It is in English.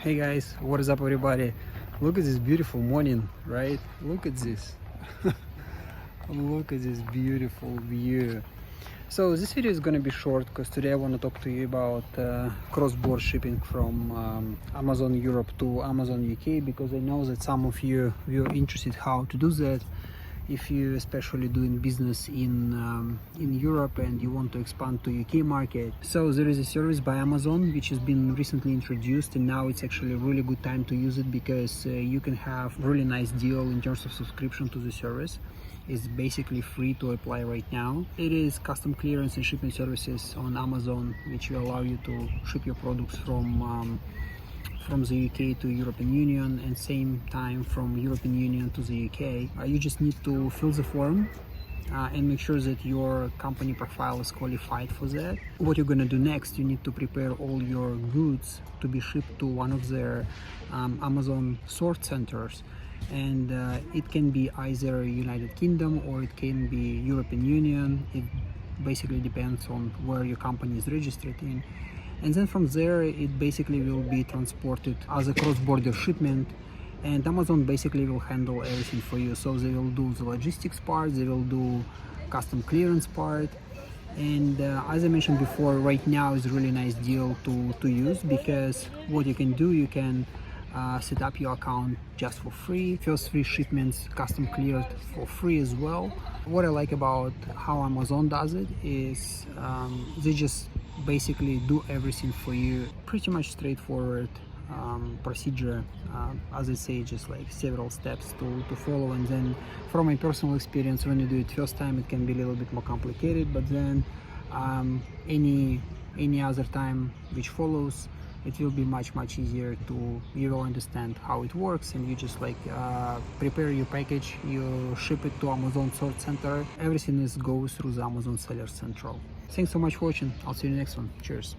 Hey guys, what is up everybody? Look at this beautiful morning, right? Look at this. Look at this beautiful view. So this video is gonna be short because today I want to talk to you about cross-border shipping from Amazon Europe to Amazon UK, because I know that some of you are interested how to do that. If you especially doing business in Europe and you want to expand to UK market. So there is a service by Amazon which has been recently introduced, and now it's actually a really good time to use it because you can have really nice deal in terms of subscription to the service. It's basically free to apply right now. It is custom clearance and shipping services on Amazon, which will allow you to ship your products from the UK to European Union, and same time from European Union to the UK. You just need to fill the form and make sure that your company profile is qualified for that. What you're gonna do next, you need to prepare all your goods to be shipped to one of their Amazon sort centers, and it can be either United Kingdom or it can be European Union. It basically depends on where your company is registered in. And then from there it basically will be transported as a cross-border shipment, and Amazon basically will handle everything for you. So they will do the logistics part, they will do custom clearance part, and as I mentioned before, right now is a really nice deal to use, because what you can do, you can set up your account just for free. First 3 shipments custom cleared for free as well. What I like about how Amazon does it is they just basically do everything for you. Pretty much straightforward procedure, as I say, just like several steps to follow. And then from my personal experience, when you do it first time, it can be a little bit more complicated, but then any other time which follows, it will be much easier. You will understand how it works, and you just like prepare your package, you ship it to Amazon sort center. Everything goes through the Amazon Seller Central. Thanks so much for watching. I'll see you in the next one. Cheers.